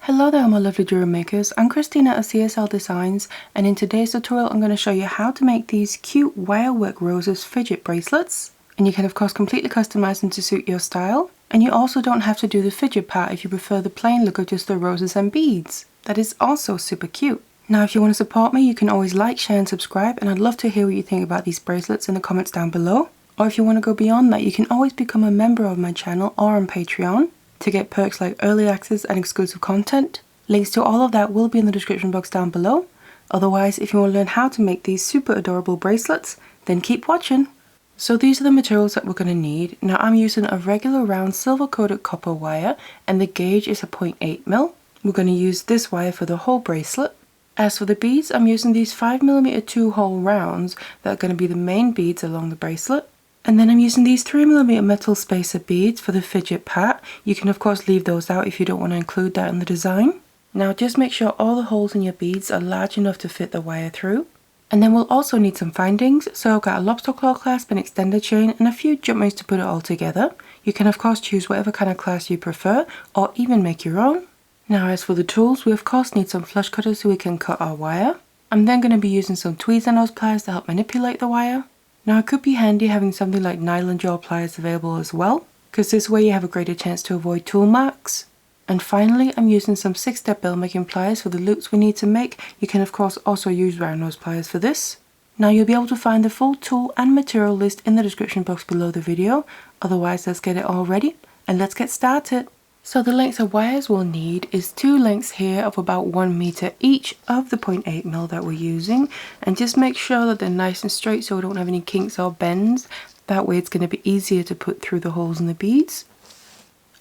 Hello there my lovely jewelry makers, I'm Christina at CSLdesigns, and in today's tutorial I'm going to show you how to make these cute wirework roses fidget bracelets. And you can of course completely customize them to suit your style, and you also don't have to do the fidget part if you prefer the plain look of just the roses and beads. That is also super cute. Now if you want to support me, you can always like, share and subscribe, and I'd love to hear what you think about these bracelets in the comments down below. Or if you want to go beyond that, you can always become a member of my channel or on Patreon to get perks like early access and exclusive content. Links to all of that will be in the description box down below. Otherwise, if you want to learn how to make these super adorable bracelets, then keep watching. So these are the materials that we're going to need. Now I'm using a regular round silver coated copper wire, and the gauge is a 0.8mm. We're going to use this wire for the whole bracelet. As for the beads, I'm using these 5mm 2-hole rounds that are going to be the main beads along the bracelet. And then I'm using these 3mm metal spacer beads for the fidget part. You can of course leave those out if you don't want to include that in the design. Now just make sure all the holes in your beads are large enough to fit the wire through. And then we'll also need some findings. So I've got a lobster claw clasp, an extender chain and a few jump rings to put it all together. You can of course choose whatever kind of clasp you prefer, or even make your own. Now as for the tools, we of course need some flush cutters so we can cut our wire. I'm then going to be using some tweezers and nose pliers to help manipulate the wire. Now it could be handy having something like nylon jaw pliers available as well, because this way you have a greater chance to avoid tool marks. And finally I'm using some 6-step bill making pliers for the loops we need to make. You can of course also use RounDuos pliers for this. Now you'll be able to find the full tool and material list in the description box below the video. Otherwise let's get it all ready and let's get started. So the lengths of wires we'll need is 2 lengths here of about 1 meter each of the 0.8mm that we're using, and just make sure that they're nice and straight so we don't have any kinks or bends. That way it's going to be easier to put through the holes in the beads.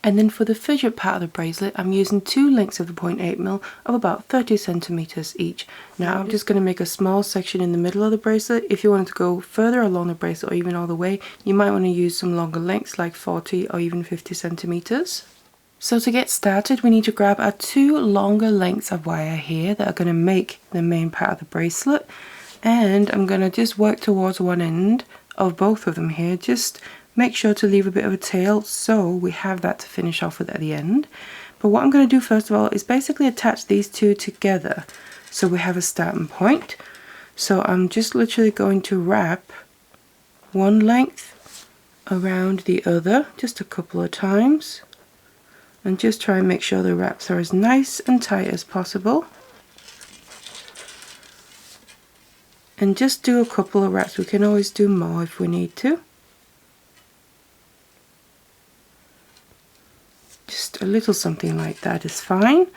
And then for the fidget part of the bracelet, I'm using 2 lengths of the 0.8mm of about 30 centimeters each. Now I'm just going to make a small section in the middle of the bracelet. If you wanted to go further along the bracelet or even all the way, you might want to use some longer lengths like 40 or even 50 centimeters. So to get started, we need to grab our 2 longer lengths of wire here that are going to make the main part of the bracelet, and I'm going to just work towards one end of both of them here. Just make sure to leave a bit of a tail so we have that to finish off with at the end. But what I'm going to do first of all is basically attach these 2 together so we have a starting point. So I'm just literally going to wrap one length around the other just a couple of times. And just try and make sure the wraps are as nice and tight as possible. And just do a couple of wraps. We can always do more if we need to. Just a little something like that is fine.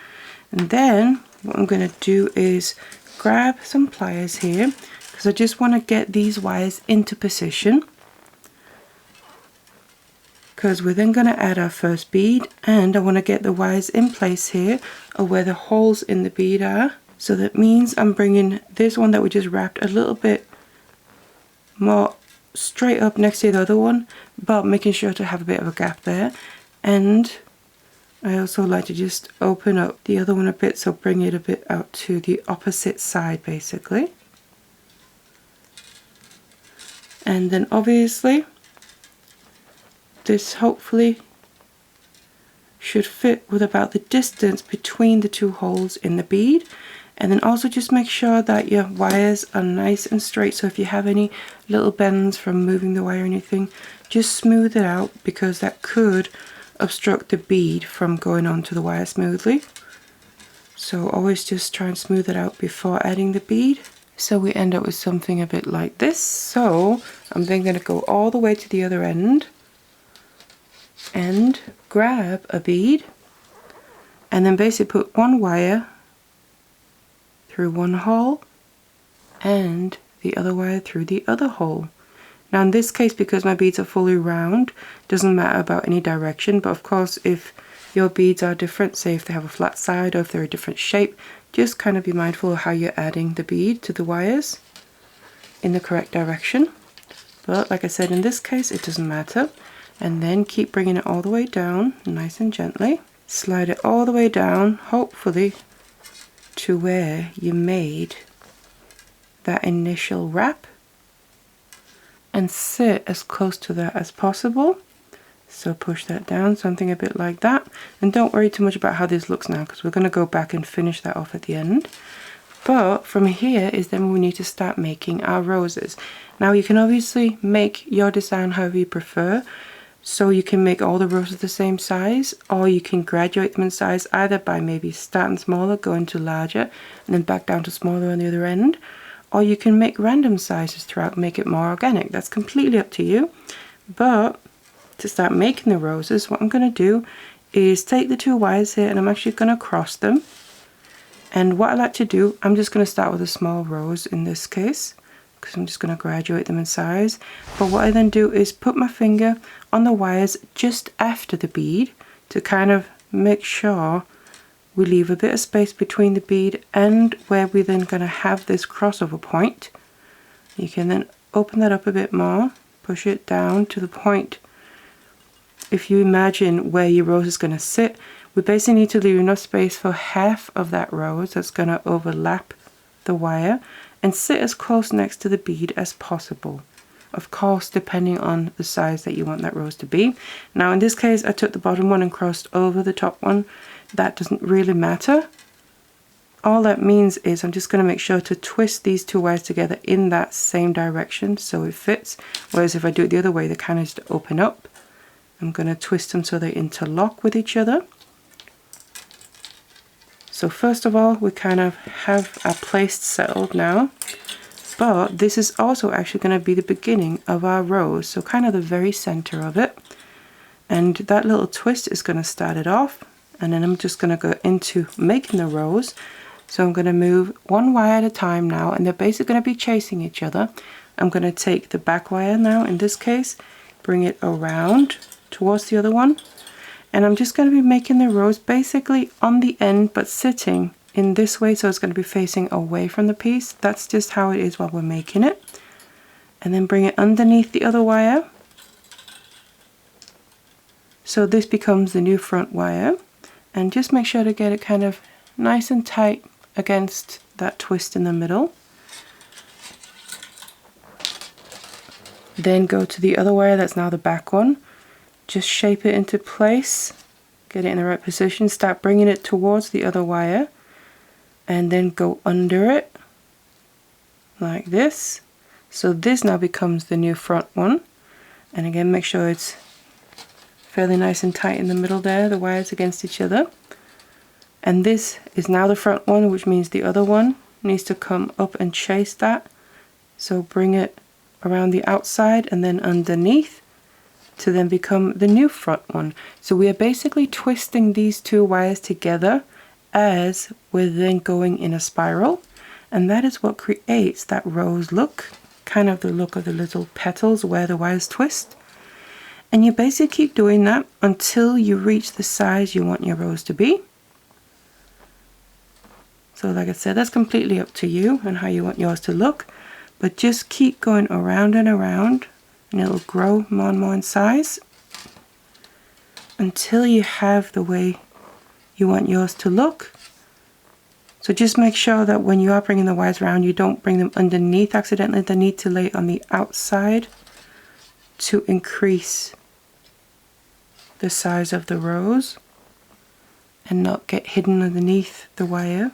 And then what I'm going to do is grab some pliers here, because I just want to get these wires into position. Because we're then going to add our first bead, and I want to get the wires in place here of where the holes in the bead are. So that means I'm bringing this one that we just wrapped a little bit more straight up next to the other one, but making sure to have a bit of a gap there. And I also like to just open up the other one a bit, so bring it a bit out to the opposite side basically. And then obviously this hopefully should fit with about the distance between the 2 holes in the bead. And then also just make sure that your wires are nice and straight, so if you have any little bends from moving the wire or anything, just smooth it out, because that could obstruct the bead from going onto the wire smoothly. So always just try and smooth it out before adding the bead, so we end up with something a bit like this. So I'm then going to go all the way to the other end and grab a bead, and then basically put one wire through one hole and the other wire through the other hole. Now in this case, because my beads are fully round, doesn't matter about any direction, but of course if your beads are different, say if they have a flat side or if they're a different shape, just kind of be mindful of how you're adding the bead to the wires in the correct direction. But like I said, in this case it doesn't matter. And then keep bringing it all the way down, nice and gently. Slide it all the way down, hopefully to where you made that initial wrap. And sit as close to that as possible So push that down, something a bit like that. And don't worry too much about how this looks now, because we're going to go back and finish that off at the end. But from here is then we need to start making our roses. Now you can obviously make your design however you prefer. So you can make all the roses the same size, or you can graduate them in size either by maybe starting smaller, going to larger, and then back down to smaller on the other end. Or you can make random sizes throughout, make it more organic. That's completely up to you. But to start making the roses, what I'm going to do is take the two wires here and I'm actually going to cross them. And what I like to do, I'm just going to start with a small rose in this case, because I'm just going to graduate them in size. But what I then do is put my finger on the wires just after the bead to kind of make sure we leave a bit of space between the bead and where we're then going to have this crossover point. You can then open that up a bit more, push it down to the point. If you imagine where your rose is going to sit, we basically need to leave enough space for half of that rose that's going to overlap the wire and sit as close next to the bead as possible. Of course, depending on the size that you want that rose to be. Now in this case, I took the bottom one and crossed over the top one. That doesn't really matter. All that means is I'm just going to make sure to twist these two wires together in that same direction so it fits. Whereas if I do it the other way, they kind of just open up. I'm going to twist them so they interlock with each other. So first of all, we kind of have our place settled now, but this is also actually going to be the beginning of our rose, so kind of the very center of it. And that little twist is going to start it off, and then I'm just going to go into making the rose. So I'm going to move one wire at a time now, and they're basically going to be chasing each other. I'm going to take the back wire now, in this case, bring it around towards the other one. And I'm just going to be making the rose basically on the end, but sitting in this way, so it's going to be facing away from the piece. That's just how it is while we're making it. And then bring it underneath the other wire. So this becomes the new front wire. And just make sure to get it kind of nice and tight against that twist in the middle. Then go to the other wire, that's now the back one. Just shape it into place, get it in the right position, start bringing it towards the other wire, and then go under it like this. So this now becomes the new front one. And again, make sure it's fairly nice and tight in the middle there, the wires against each other. And this is now the front one, which means the other one needs to come up and chase that. So bring it around the outside and then underneath to then become the new front one. So we are basically twisting these two wires together as we're then going in a spiral, and that is what creates that rose look, kind of the look of the little petals where the wires twist. And you basically keep doing that until you reach the size you want your rose to be. So like I said, that's completely up to you and how you want yours to look, but just keep going around and around, and it'll grow more and more in size until you have the way you want yours to look. So just make sure that when you are bringing the wires around, you don't bring them underneath accidentally. They need to lay on the outside to increase the size of the rose and not get hidden underneath the wire.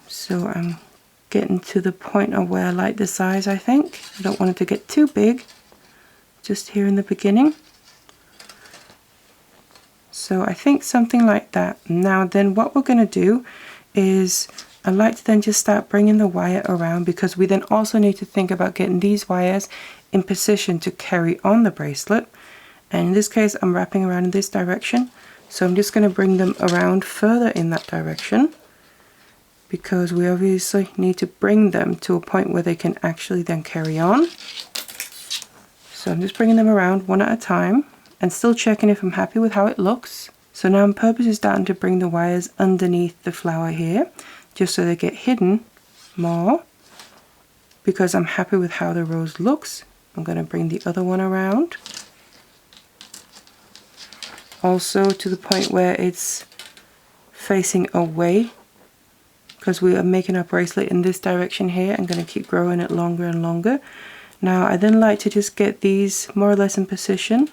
So I'm getting to the point of where I like the size, I think. I don't want it to get too big, just here in the beginning. So I think something like that. Now then what we're going to do is I like to then just start bringing the wire around, because we then also need to think about getting these wires in position to carry on the bracelet. And in this case I'm wrapping around in this direction, so I'm just going to bring them around further in that direction, because we obviously need to bring them to a point where they can actually then carry on. So I'm just bringing them around one at a time and still checking if I'm happy with how it looks. So now I'm purposely starting to bring the wires underneath the flower here, just so they get hidden more, because I'm happy with how the rose looks. I'm going to bring the other one around, also to the point where it's facing away, because we are making our bracelet in this direction here. I'm going to keep growing it longer and longer. Now I then like to just get these more or less in position,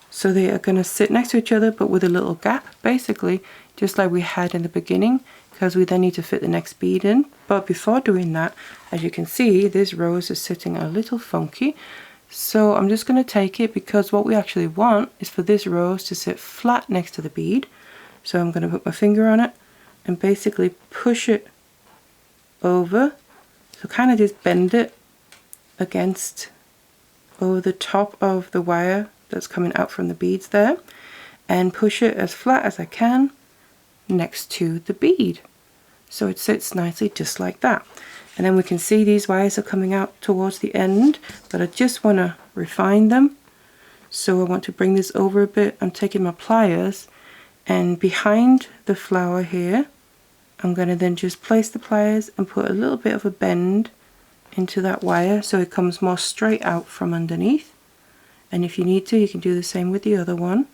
so they are going to sit next to each other but with a little gap, basically just like we had in the beginning, because we then need to fit the next bead in. But before doing that, as you can see, this rose is sitting a little funky, so I'm just going to take it, because what we actually want is for this rose to sit flat next to the bead. So I'm going to put my finger on it and basically push it over, so kind of just bend it against over the top of the wire that's coming out from the beads there, and push it as flat as I can next to the bead, so it sits nicely just like that. And then we can see these wires are coming out towards the end, but I just want to refine them, so I want to bring this over a bit. I'm taking my pliers, and behind the flower here I'm going to then just place the pliers and put a little bit of a bend into that wire so it comes more straight out from underneath. And if you need to, you can do the same with the other one.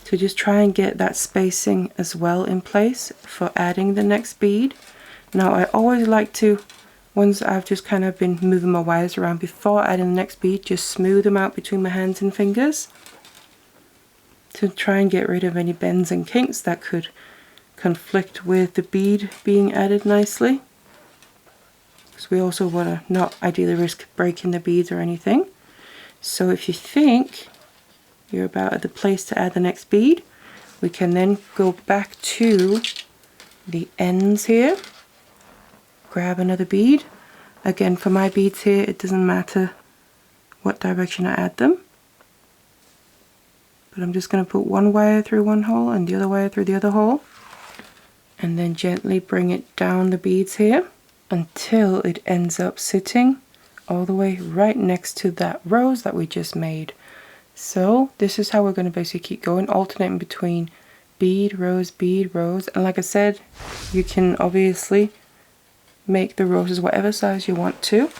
So just try and get that spacing as well in place for adding the next bead. Now I always like to, once I've just kind of been moving my wires around before adding the next bead, just smooth them out between my hands and fingers to try and get rid of any bends and kinks that could conflict with the bead being added nicely, because we also want to not ideally risk breaking the beads or anything. So if you think you're about at the place to add the next bead, we can then go back to the ends here, grab another bead. Again, for my beads here, it doesn't matter what direction I add them, but I'm just going to put one wire through one hole and the other wire through the other hole, and then gently bring it down the beads here until it ends up sitting all the way right next to that rose that we just made. So this is how we're going to basically keep going, alternating between bead, rose, and like I said, you can obviously make the roses whatever size you want to.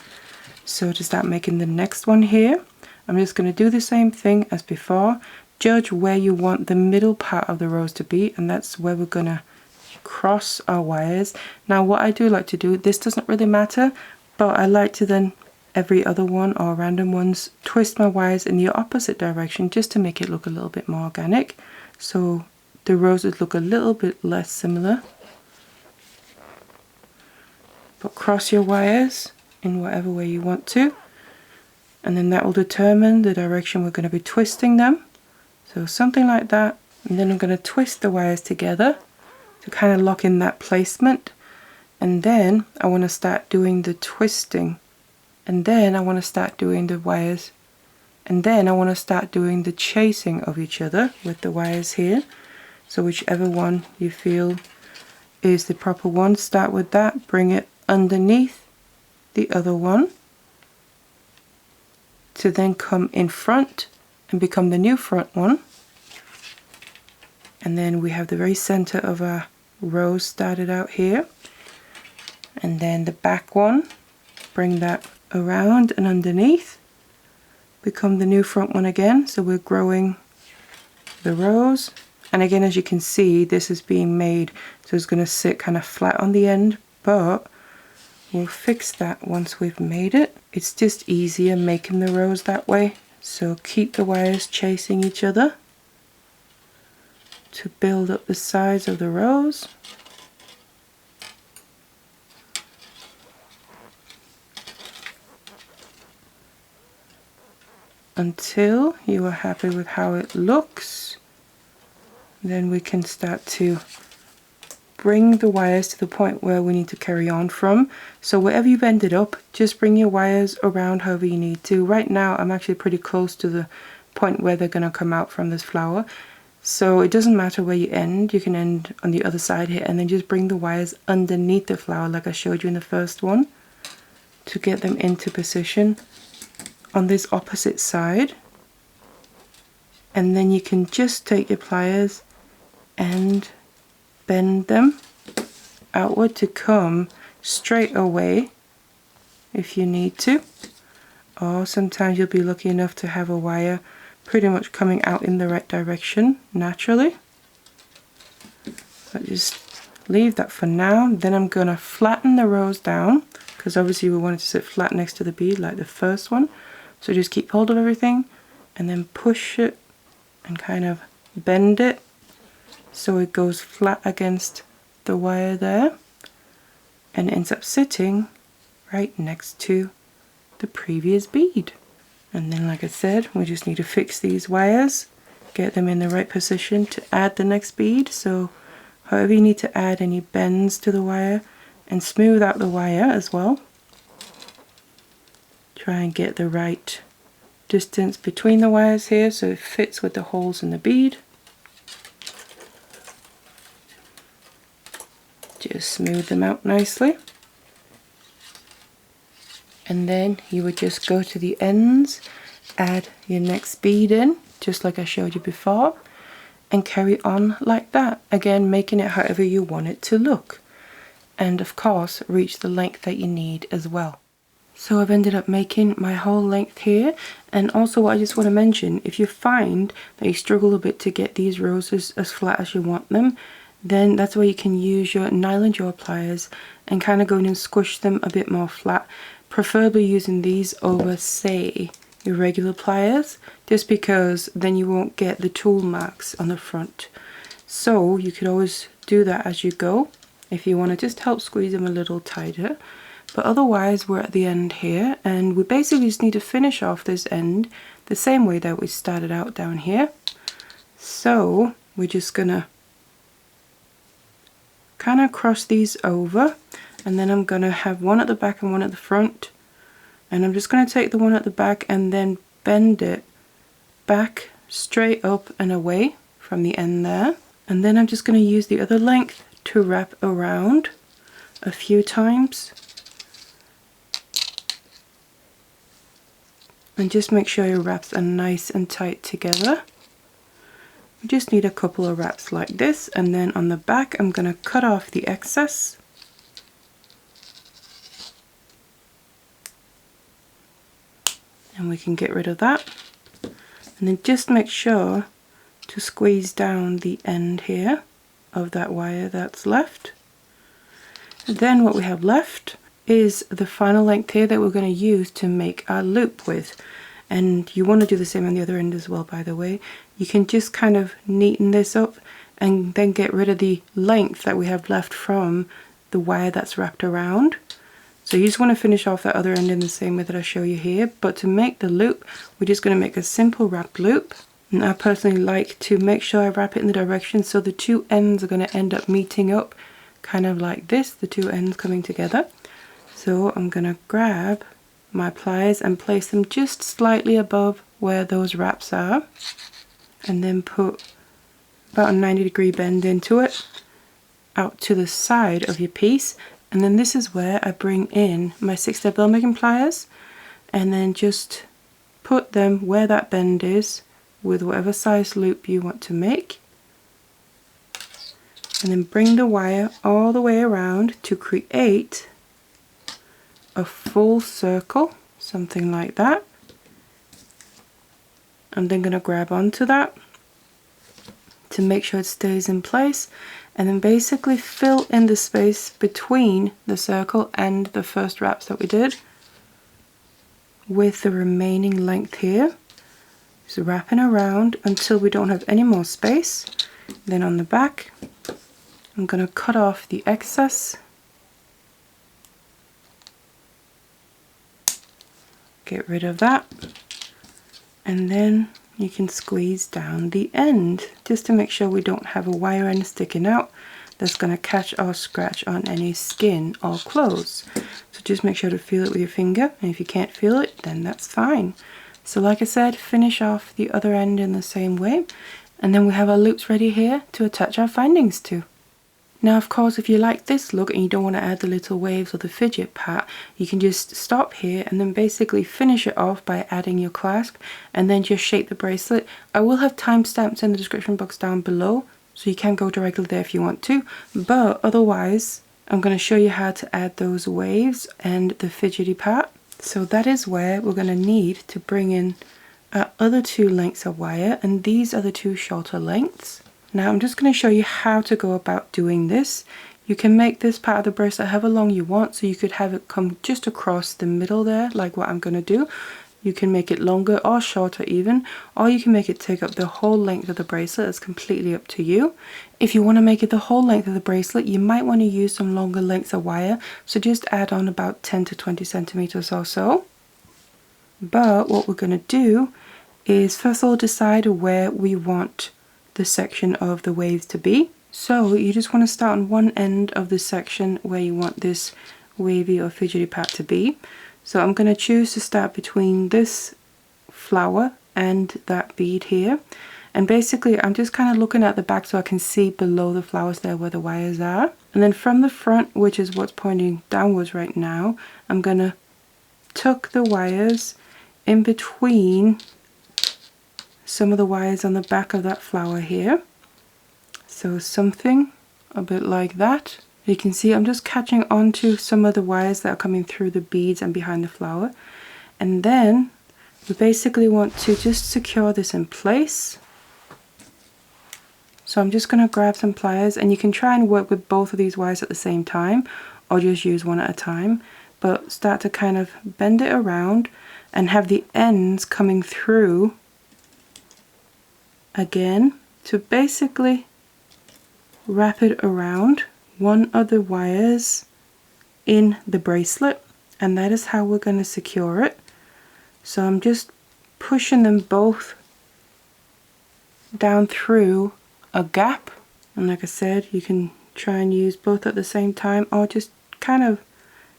So to start making the next one here, I'm just going to do the same thing as before. Judge where you want the middle part of the rose to be, and that's where we're going to cross our wires. Now what I do like to do, this doesn't really matter, but I like to then every other one or random ones twist my wires in the opposite direction just to make it look a little bit more organic, so the roses look a little bit less similar. But cross your wires in whatever way you want to, and then that will determine the direction we're going to be twisting them. So something like that, and then I'm going to twist the wires together to kind of lock in that placement, and then I want to start doing the twisting, and then I want to start doing the wires, and then I want to start doing the chasing of each other with the wires here. So whichever one you feel is the proper one, start with that, bring it underneath the other one to then come in front and become the new front one. And then we have the very center of our rose started out here, and then the back one, bring that around and underneath, become the new front one again. So we're growing the rose, and again, as you can see, this is being made so it's going to sit kind of flat on the end, but we'll fix that once we've made it. It's just easier making the rose that way, so keep the wires chasing each other to build up the size of the rose. Until you are happy with how it looks. Then we can start to bring the wires to the point where we need to carry on from. So wherever you've ended up, just bring your wires around however you need to. Right now I'm actually pretty close to the point where they're going to come out from this flower. So it doesn't matter where you end, you can end on the other side here, and then just bring the wires underneath the flower like I showed you in the first one to get them into position on this opposite side. And then you can just take your pliers and bend them outward to come straight away if you need to, or sometimes you'll be lucky enough to have a wire pretty much coming out in the right direction naturally. But just leave that for now. Then I'm going to flatten the rose down, because obviously we want it to sit flat next to the bead like the first one. So just keep hold of everything and then push it and kind of bend it so it goes flat against the wire there, and it ends up sitting right next to the previous bead. And then, like I said, we just need to fix these wires, get them in the right position to add the next bead. So however you need to add any bends to the wire, and smooth out the wire as well. Try and get the right distance between the wires here so it fits with the holes in the bead. Just smooth them out nicely. And then you would just go to the ends, add your next bead in, just like I showed you before, and carry on like that. Again, making it however you want it to look. And of course, reach the length that you need as well. So I've ended up making my whole length here. And also what I just want to mention, if you find that you struggle a bit to get these roses as flat as you want them, then that's where you can use your nylon jaw pliers and kind of go in and squish them a bit more flat, preferably using these over, say, your regular pliers, just because then you won't get the tool marks on the front. So you could always do that as you go if you want to just help squeeze them a little tighter. But otherwise we're at the end here, and we basically just need to finish off this end the same way that we started out down here. So we're just gonna kind of cross these over, and then I'm gonna have one at the back and one at the front, and I'm just gonna take the one at the back and then bend it back straight up and away from the end there, and then I'm just gonna use the other length to wrap around a few times. And just make sure your wraps are nice and tight together. We just need a couple of wraps like this, and then on the back I'm going to cut off the excess. And we can get rid of that. And then just make sure to squeeze down the end here of that wire that's left. And then what we have left is the final length here that we're going to use to make our loop with. And you want to do the same on the other end as well, by the way. You can just kind of neaten this up and then get rid of the length that we have left from the wire that's wrapped around. So you just want to finish off that other end in the same way that I show you here. But to make the loop, we're just going to make a simple wrapped loop. And I personally like to make sure I wrap it in the direction so the two ends are going to end up meeting up kind of like this, the two ends coming together. So I'm going to grab my pliers and place them just slightly above where those wraps are, and then put about a 90-degree bend into it out to the side of your piece. And then this is where I bring in my 6-step bell making pliers, and then just put them where that bend is with whatever size loop you want to make, and then bring the wire all the way around to create a full circle, something like that. I'm then going to grab onto that to make sure it stays in place, and then basically fill in the space between the circle and the first wraps that we did with the remaining length here. So wrapping around until we don't have any more space. Then on the back I'm going to cut off the excess, get rid of that, and then you can squeeze down the end just to make sure we don't have a wire end sticking out that's going to catch or scratch on any skin or clothes. So just make sure to feel it with your finger, and if you can't feel it, then that's fine. So like I said, finish off the other end in the same way, and then we have our loops ready here to attach our findings to. Now of course, if you like this look and you don't want to add the little waves or the fidget part, you can just stop here and then basically finish it off by adding your clasp and then just shape the bracelet. I will have timestamps in the description box down below, so you can go directly there if you want to, but otherwise I'm going to show you how to add those waves and the fidgety part. So that is where we're going to need to bring in our other two lengths of wire, and these are the two shorter lengths. Now I'm just going to show you how to go about doing this. You can make this part of the bracelet however long you want, so you could have it come just across the middle there, like what I'm going to do. You can make it longer or shorter even, or you can make it take up the whole length of the bracelet. It's completely up to you. If you want to make it the whole length of the bracelet, you might want to use some longer lengths of wire, so just add on about 10 to 20 centimeters or so. But what we're going to do is first of all decide where we want the section of the waves to be. So you just want to start on one end of the section where you want this wavy or fidgety part to be. So I'm going to choose to start between this flower and that bead here. And basically I'm just kind of looking at the back so I can see below the flowers there where the wires are. And then from the front, which is what's pointing downwards right now, I'm going to tuck the wires in between some of the wires on the back of that flower here. So something a bit like that. You can see I'm just catching onto some of the wires that are coming through the beads and behind the flower. And then we basically want to just secure this in place. So I'm just going to grab some pliers, and you can try and work with both of these wires at the same time or just use one at a time. But start to kind of bend it around and have the ends coming through again to basically wrap it around one of the wires in the bracelet, and that is how we're going to secure it. So I'm just pushing them both down through a gap, and like I said, you can try and use both at the same time or just kind of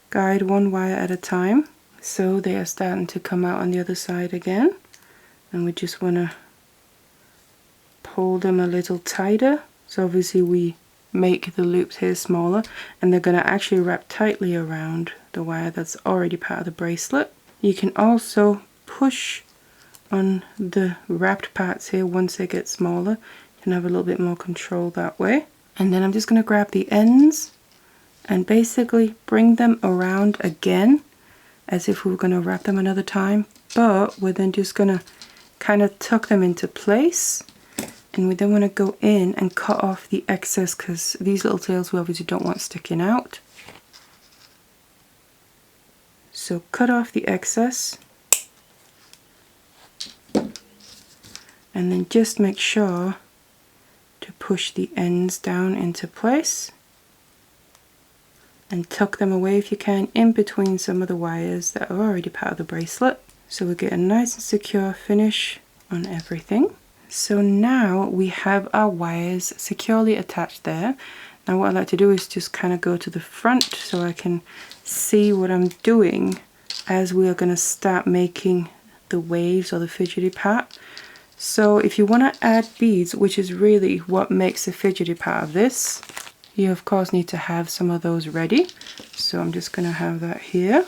guide one wire at a time. So they are starting to come out on the other side again, and we just want to pull them a little tighter. So obviously we make the loops here smaller, and they're going to actually wrap tightly around the wire that's already part of the bracelet. You can also push on the wrapped parts here once they get smaller. You can have a little bit more control that way. And then I'm just going to grab the ends and basically bring them around again as if we were going to wrap them another time, but we're then just going to kind of tuck them into place. And we then want to go in and cut off the excess, because these little tails we obviously don't want sticking out. So cut off the excess, and then just make sure to push the ends down into place and tuck them away if you can in between some of the wires that are already part of the bracelet. So we get a nice and secure finish on everything. So now we have our wires securely attached there. Now what I like to do is just kind of go to the front so I can see what I'm doing as we are going to start making the waves or the fidgety part. So if you want to add beads, which is really what makes the fidgety part of this, you of course need to have some of those ready. So I'm just going to have that here,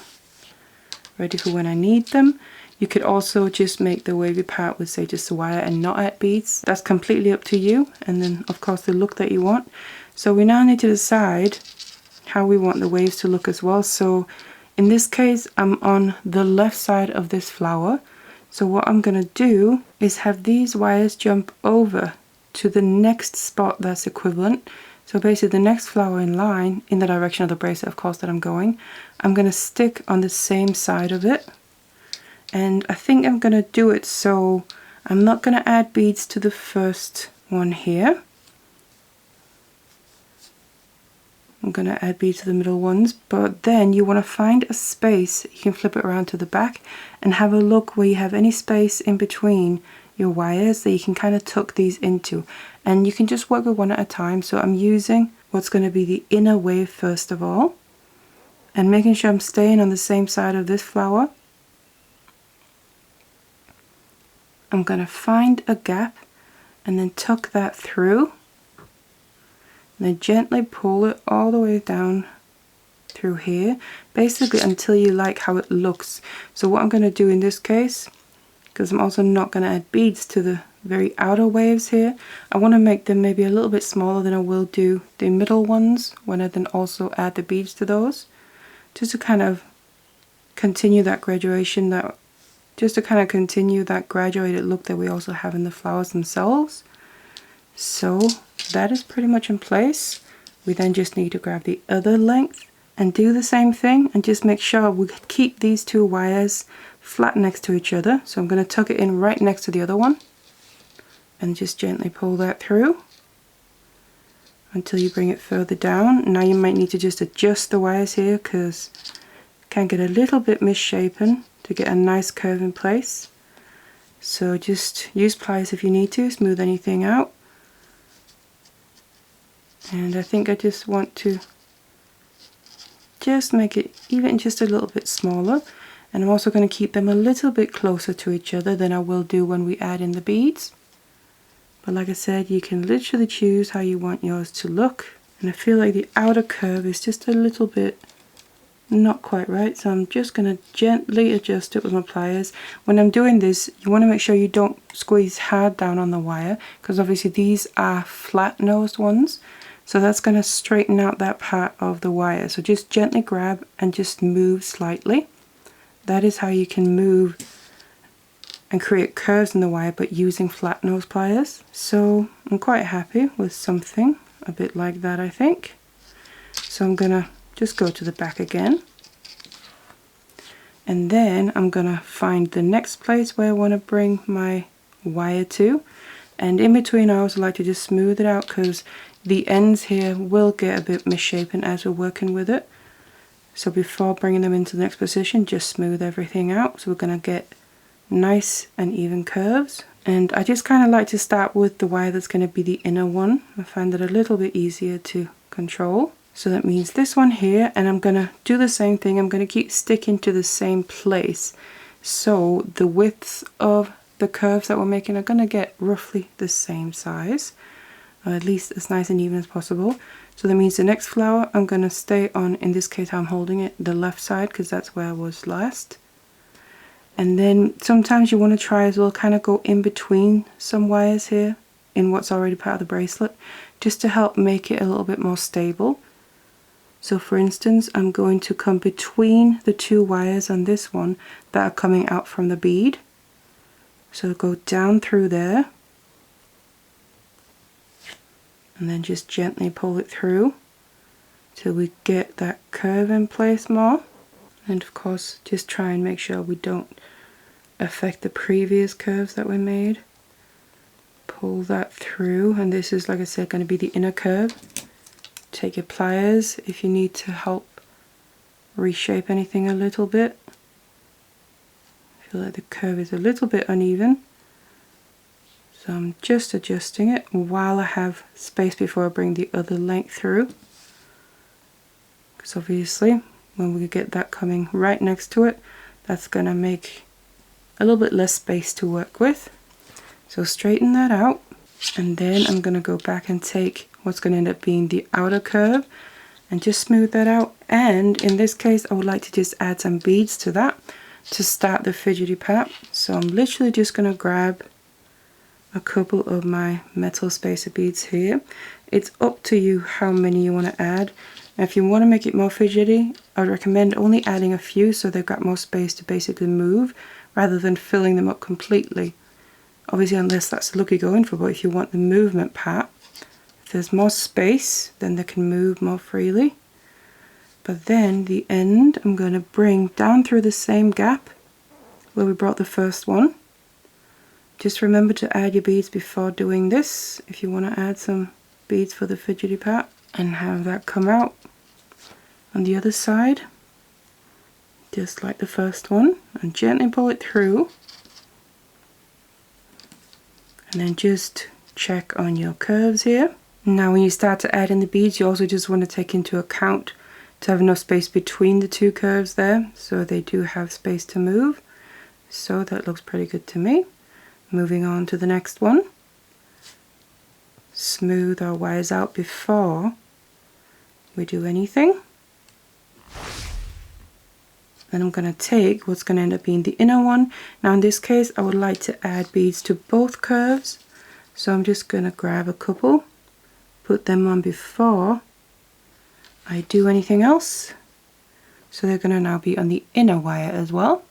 ready for when I need them. You could also just make the wavy part with, say, just a wire and not add beads. That's completely up to you. And then of course the look that you want. So we now need to decide how we want the waves to look as well. So in this case, I'm on the left side of this flower. So what I'm going to do is have these wires jump over to the next spot that's equivalent. So basically the next flower in line, in the direction of the bracelet of course that I'm going to stick on the same side of it. And I think I'm going to do it so I'm not going to add beads to the first one here. I'm going to add beads to the middle ones, but then you want to find a space. You can flip it around to the back and have a look where you have any space in between your wires that you can kind of tuck these into. And you can just work with one at a time. So I'm using what's going to be the inner wave first of all, and making sure I'm staying on the same side of this flower. I'm going to find a gap and then tuck that through, and then gently pull it all the way down through here, basically until you like how it looks. So what I'm going to do in this case, because I'm also not going to add beads to the very outer waves here, I want to make them maybe a little bit smaller than I will do the middle ones when I then also add the beads to those, just to kind of continue that graduation, graduated look that we also have in the flowers themselves. So that is pretty much in place. We then just need to grab the other length and do the same thing, and just make sure we keep these two wires flat next to each other. So I'm going to tuck it in right next to the other one and just gently pull that through until you bring it further down. Now you might need to just adjust the wires here because it can get a little bit misshapen to get a nice curve in place. So just use pliers if you need to, smooth anything out. And I think I just want to just make it even just a little bit smaller. And I'm also going to keep them a little bit closer to each other than I will do when we add in the beads. But like I said, you can literally choose how you want yours to look. And I feel like the outer curve is just a little bit not quite right, so I'm just going to gently adjust it with my pliers. When I'm doing this, you want to make sure you don't squeeze hard down on the wire, because obviously these are flat nosed ones, so that's going to straighten out that part of the wire. So just gently grab and just move slightly. That is how you can move and create curves in the wire, but using flat nose pliers. So I'm quite happy with something a bit like that, I think. So I'm going to just go to the back again, and then I'm gonna find the next place where I want to bring my wire to, and in between I also like to just smooth it out because the ends here will get a bit misshapen as we're working with it. So before bringing them into the next position, just smooth everything out so we're gonna get nice and even curves. And I just kind of like to start with the wire that's going to be the inner one. I find it a little bit easier to control. So that means this one here, and I'm going to do the same thing. I'm going to keep sticking to the same place. So the widths of the curves that we're making are going to get roughly the same size, or at least as nice and even as possible. So that means the next flower I'm going to stay on, in this case I'm holding it, the left side, because that's where I was last. And then sometimes you want to try as well, kind of go in between some wires here in what's already part of the bracelet, just to help make it a little bit more stable. So for instance, I'm going to come between the two wires on this one that are coming out from the bead. So go down through there and then just gently pull it through till we get that curve in place more. And of course, just try and make sure we don't affect the previous curves that we made. Pull that through, and this is, like I said, going to be the inner curve. Take your pliers if you need to help reshape anything a little bit. I feel like the curve is a little bit uneven, so I'm just adjusting it while I have space before I bring the other length through, because obviously when we get that coming right next to it, that's going to make a little bit less space to work with. So straighten that out, and then I'm going to go back and take what's going to end up being the outer curve and just smooth that out. And in this case, I would like to just add some beads to that to start the fidgety part. So I'm literally just going to grab a couple of my metal spacer beads here. It's up to you how many you want to add. And if you want to make it more fidgety, I would recommend only adding a few so they've got more space to basically move rather than filling them up completely. Obviously, unless that's the look you're going for, but if you want the movement part, if there's more space, then they can move more freely. But then the end, I'm going to bring down through the same gap where we brought the first one. Just remember to add your beads before doing this if you want to add some beads for the fidgety part, and have that come out on the other side just like the first one, and gently pull it through, and then just check on your curves here. Now when you start to add in the beads, you also just want to take into account to have enough space between the two curves there, so they do have space to move. So that looks pretty good to me. Moving on to the next one. Smooth our wires out before we do anything. Then I'm going to take what's going to end up being the inner one. Now in this case, I would like to add beads to both curves. So I'm just going to grab a couple, put them on before I do anything else. So they're going to now be on the inner wire as well.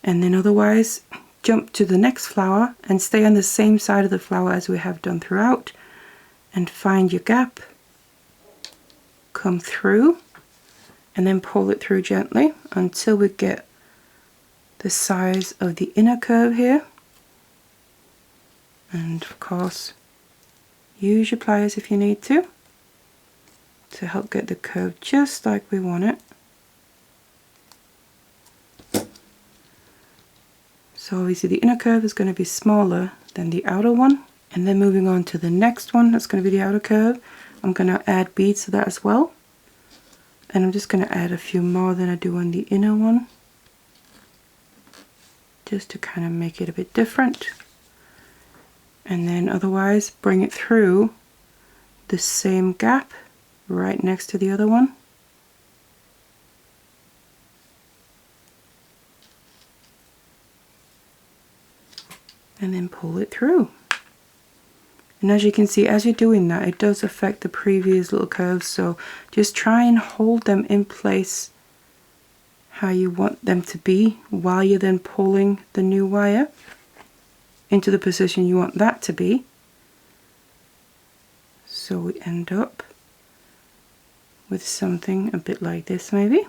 And then otherwise, jump to the next flower and stay on the same side of the flower as we have done throughout, and find your gap come through and then pull it through gently until we get the size of the inner curve here. And of course, use your pliers if you need to help get the curve just like we want it. So obviously the inner curve is going to be smaller than the outer one. And then moving on to the next one, that's going to be the outer curve. I'm going to add beads to that as well. And I'm just going to add a few more than I do on the inner one, just to kind of make it a bit different. And then otherwise bring it through the same gap right next to the other one. And then pull it through. And as you can see, as you're doing that, it does affect the previous little curves, so just try and hold them in place how you want them to be while you're then pulling the new wire into the position you want that to be. So we end up with something a bit like this maybe.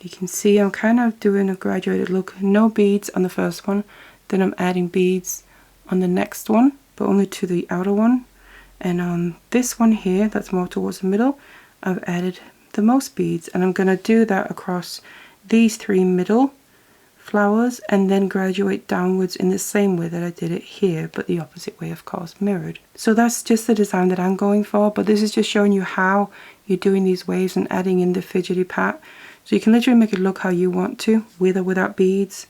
You can see I'm kind of doing a graduated look. No beads on the first one, then I'm adding beads on the next one, but only to the outer one. And on this one here, that's more towards the middle, I've added the most beads, and I'm going to do that across these three middle flowers and then graduate downwards in the same way that I did it here, but the opposite way, of course, mirrored. So that's just the design that I'm going for, but this is just showing you how you're doing these waves and adding in the fidgety part. So you can literally make it look how you want to, with or without beads.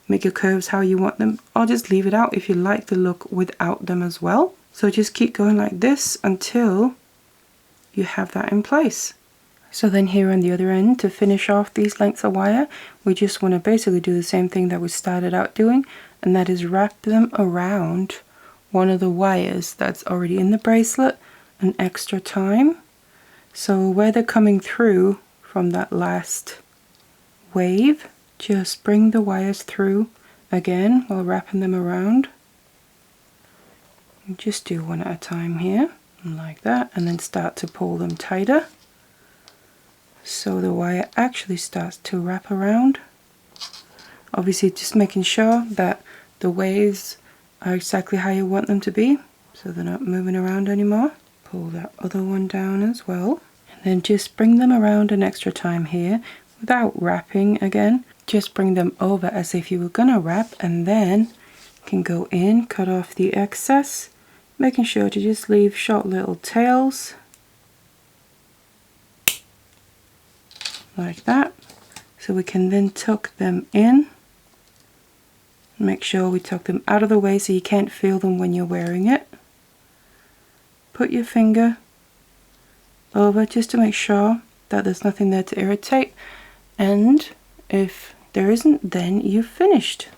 Make your curves how you want them, or just leave it out if you like the look without them as well. So just keep going like this until you have that in place. So then here on the other end, to finish off these lengths of wire, we just want to basically do the same thing that we started out doing, and that is wrap them around one of the wires that's already in the bracelet an extra time. So where they're coming through from that last wave, just bring the wires through again while wrapping them around. And just do one at a time here, like that, and then start to pull them tighter so the wire actually starts to wrap around. Obviously just making sure that the waves are exactly how you want them to be, so they're not moving around anymore. Pull that other one down as well, and then just bring them around an extra time here without wrapping again. Just bring them over as if you were gonna wrap, and then you can go in, cut off the excess, making sure to just leave short little tails like that, so we can then tuck them in. Make sure we tuck them out of the way so you can't feel them when you're wearing it. Put your finger over just to make sure that there's nothing there to irritate, and if there isn't, then you've finished.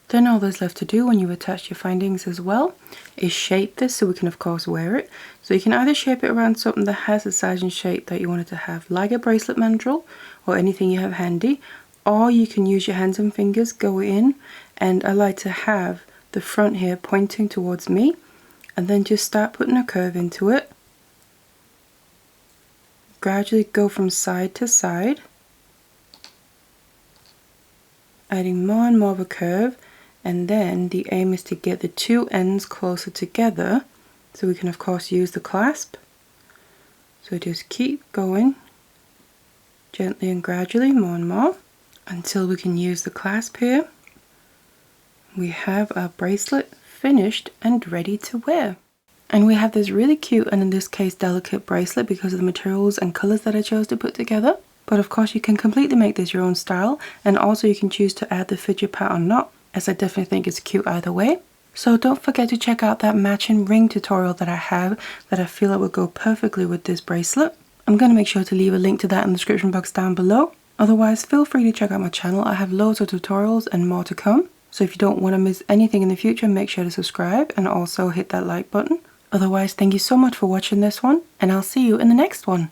Then all there's left to do when you attach your findings as well is shape this so we can of course wear it. So you can either shape it around something that has a size and shape that you want it to have, like a bracelet mandrel or anything you have handy, or you can use your hands and fingers, go in, and I like to have the front here pointing towards me, and then just start putting a curve into it. Gradually go from side to side, adding more and more of a curve, and then the aim is to get the two ends closer together so we can of course use the clasp. So just keep going gently and gradually, more and more, until we can use the clasp here. We have our bracelet finished and ready to wear. And we have this really cute, and in this case delicate, bracelet because of the materials and colors that I chose to put together. But of course you can completely make this your own style, and also you can choose to add the fidget part or not, as I definitely think it's cute either way. So don't forget to check out that matching ring tutorial that I have that I feel it would go perfectly with this bracelet. I'm going to make sure to leave a link to that in the description box down below. Otherwise, feel free to check out my channel. I have loads of tutorials and more to come. So if you don't want to miss anything in the future, make sure to subscribe and also hit that like button. Otherwise, thank you so much for watching this one, and I'll see you in the next one.